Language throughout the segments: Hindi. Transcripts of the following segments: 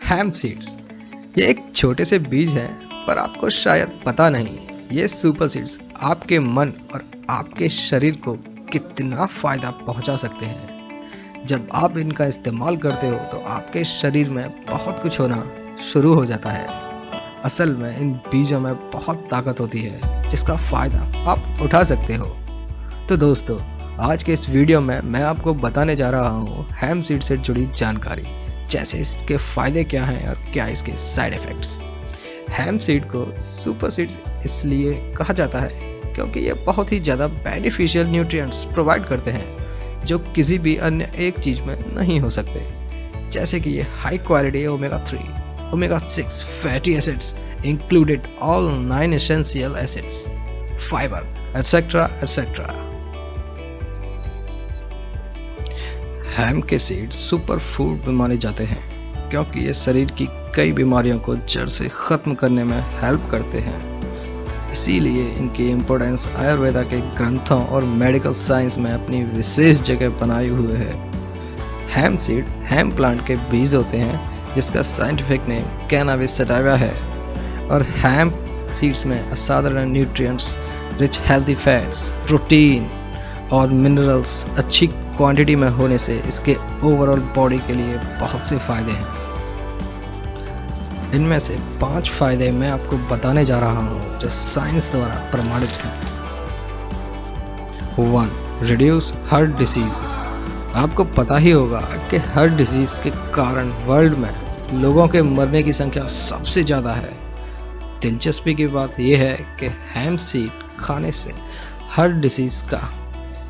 हैम सीड्स ये एक छोटे से बीज हैं, पर आपको शायद पता नहीं ये सुपर सीड्स आपके मन और आपके शरीर को कितना फायदा पहुंचा सकते हैं। जब आप इनका इस्तेमाल करते हो तो आपके शरीर में बहुत कुछ होना शुरू हो जाता है। असल में इन बीजों में बहुत ताकत होती है जिसका फायदा आप उठा सकते हो। तो दोस्तों, आज के इस वीडियो में मैं आपको बताने जा रहा हूँ हैम सीड से जुड़ी जानकारी, जैसे इसके फायदे क्या हैं और क्या इसके साइड इफेक्ट्स। हैम सीड को सुपर सीड्स इसलिए कहा जाता है क्योंकि ये बहुत ही ज़्यादा बेनिफिशियल न्यूट्रिएंट्स प्रोवाइड करते हैं जो किसी भी अन्य एक चीज़ में नहीं हो सकते। जैसे कि ये high quality omega 3, omega 6 fatty acids included all 9 essential acids, fiber etcetera etcetera. Hemp के सीड्स सुपर फूड माने जाते हैं क्योंकि ये शरीर की कई बीमारियों को जड़ से ख़त्म करने में हेल्प करते हैं। इसीलिए इनकी इम्पोर्टेंस आयुर्वेदा के ग्रंथों और मेडिकल साइंस में अपनी विशेष जगह बनाए हुए है। हैम सीड हैम प्लांट के बीज होते हैं जिसका साइंटिफिक नेम कैनाबिस सटाइवा है, और हैम सीड्स में असाधारण nutrients, rich healthy fats, protein और मिनरल्स अच्छी क्वांटिटी में होने से इसके ओवरऑल बॉडी के लिए बहुत से फायदे हैं। इनमें से 5 फायदे मैं आपको बताने जा रहा हूँ जो साइंस द्वारा प्रमाणित हैं। 1. Reduce heart disease. आपको पता ही होगा कि हार्ट डिसीज के कारण वर्ल्ड में लोगों के मरने की संख्या सबसे ज़्यादा है। दिलचस्पी की बात यह है कि हैम सीड खाने से हार्ट डिसीज का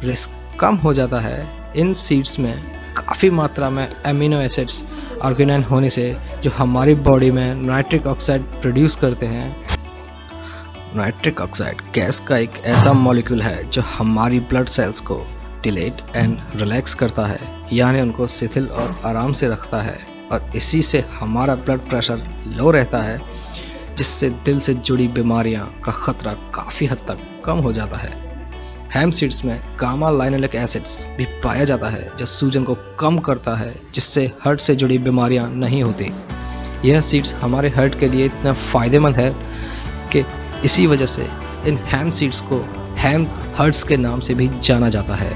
रिस्क कम हो जाता है। इन सीड्स में काफ़ी मात्रा में एमिनो एसिड्स ऑर्गेनाइन होने से जो हमारी बॉडी में नाइट्रिक ऑक्साइड प्रोड्यूस करते हैं। नाइट्रिक ऑक्साइड गैस का एक ऐसा मॉलिक्यूल है जो हमारी ब्लड सेल्स को डिलेट एंड रिलैक्स करता है, यानी उनको शिथिल और आराम से रखता है, और इसी से हमारा ब्लड प्रेशर लो रहता है, जिससे दिल से जुड़ी बीमारियां का खतरा काफ़ी हद तक कम हो जाता है। हैम सीड्स में गामा लाइनोलिक एसिड्स भी पाया जाता है जो सूजन को कम करता है, जिससे हार्ट से जुड़ी बीमारियां नहीं होती। यह सीड्स हमारे हार्ट के लिए इतना फ़ायदेमंद है कि इसी वजह से इन हैम सीड्स को हैम हर्ट्स के नाम से भी जाना जाता है।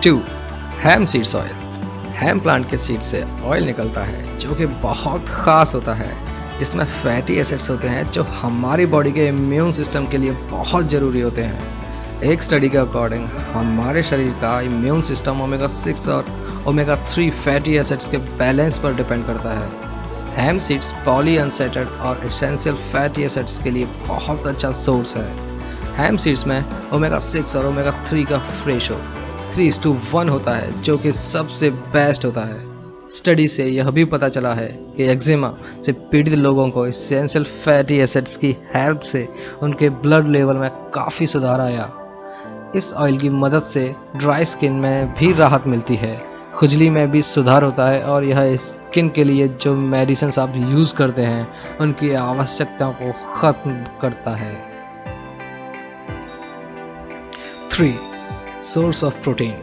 2. हैम सीड्स ऑयल। हैम प्लांट के सीड से ऑयल निकलता है जो कि बहुत ख़ास होता है, जिसमें फैटी एसिड्स होते हैं जो हमारी बॉडी के इम्यून सिस्टम के लिए बहुत ज़रूरी होते हैं। एक स्टडी के अकॉर्डिंग हमारे शरीर का इम्यून सिस्टम ओमेगा 6 और ओमेगा 3 फैटी एसिड्स के बैलेंस पर डिपेंड करता है। हैम सीड्स पॉली अनसैचुरेटेड और एसेंशियल फैटी एसिड्स के लिए बहुत अच्छा सोर्स है। हैम सीड्स में ओमेगा 6 और ओमेगा 3 का रेशो 3:1 होता है, जो कि सबसे बेस्ट होता है। स्टडी से यह भी पता चला है कि एक्जिमा से पीड़ित लोगों को एसेंशियल फैटी एसिड्स की हेल्प से उनके ब्लड लेवल में काफ़ी सुधार आया। इस ऑयल की मदद से ड्राई स्किन में भी राहत मिलती है, खुजली में भी सुधार होता है, और यह स्किन के लिए जो मेडिसिन आप यूज़ करते हैं उनकी आवश्यकताओं को ख़त्म करता है। 3. Source of protein.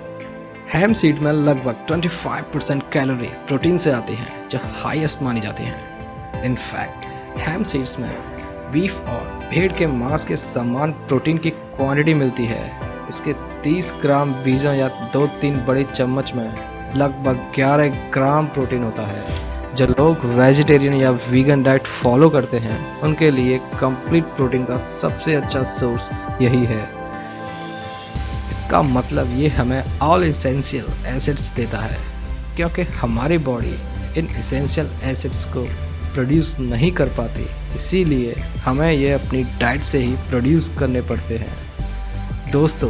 Ham seed में लगभग 25% कैलोरी प्रोटीन से आती हैं, जो हाईएस्ट मानी जाती हैं। इनफैक्ट हैम सीड्स में बीफ और भेड़ के मांस के समान प्रोटीन की क्वांटिटी मिलती है। इसके 30 ग्राम बीजों या 2-3 बड़े चम्मच में लगभग 11 ग्राम प्रोटीन होता है। जो लोग वेजिटेरियन या वीगन डाइट फॉलो करते हैं उनके लिए कंप्लीट प्रोटीन का सबसे अच्छा सोर्स यही है। इसका मतलब ये हमें ऑल एसेंशियल एसिड्स देता है, क्योंकि हमारी बॉडी इन एसेंशियल एसिड्स को प्रोड्यूस नहीं कर पाती, इसीलिए हमें ये अपनी डाइट से ही प्रोड्यूस करने पड़ते हैं। दोस्तों,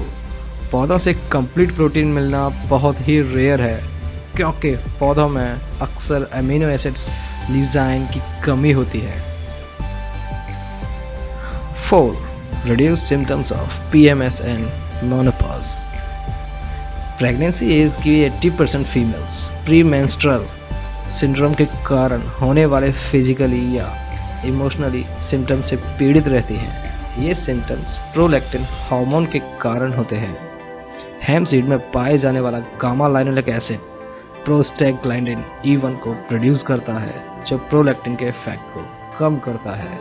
पौधों से कंप्लीट प्रोटीन मिलना बहुत ही रेयर है, क्योंकि पौधों में अक्सर अमीनो एसिड्स लिजाइन की कमी होती है। 4. Reduce symptoms of PMS and menopause. Pregnancy age की 80% फीमेल्स प्रीमेंस्ट्रुअल सिंड्रोम के कारण होने वाले फिजिकली या इमोशनली सिम्टम्स से पीड़ित रहती हैं। ये सिम्टम्स प्रोलैक्टिन हार्मोन के कारण होते हैं। हैम सीड में पाए जाने वाला गामा लाइनोलिक एसिड प्रोस्टैग्लैंडिन E1 को प्रोड्यूस करता है जो प्रोलैक्टिन के इफेक्ट को कम करता है।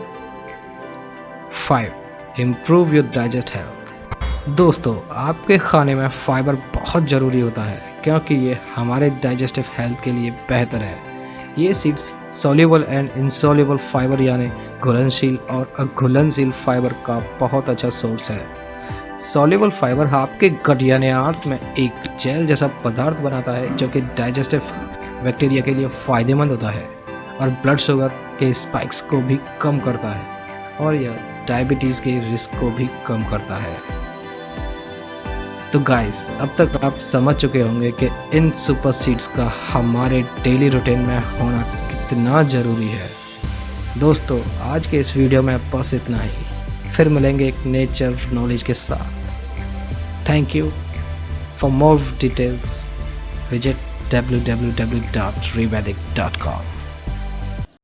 5. Improve your digest health. दोस्तों, आपके खाने में फाइबर बहुत ज़रूरी होता है क्योंकि ये हमारे डाइजेस्टिव हेल्थ के लिए बेहतर है। ये seeds soluble and insoluble fibre यानी घुलनशील और अघुलनशील फाइबर का बहुत अच्छा सोर्स है। सॉल्युबल फाइबर आपके गट यानी आंत में एक जेल जैसा पदार्थ बनाता है जो कि डाइजेस्टिव बैक्टीरिया के लिए फ़ायदेमंद होता है और ब्लड शुगर के स्पाइक्स को भी कम करता है और यह डायबिटीज़ के रिस्क को भी कम करता है। तो गाइस, अब तक आप समझ चुके होंगे कि इन सुपर सीड्स का हमारे डेली रूटीन में होना कितना ज़रूरी है। दोस्तों, आज के इस वीडियो में बस इतना ही। फिर मिलेंगे एक नेचर नॉलेज के साथ। Thank you. For more details visit www.revedic.com।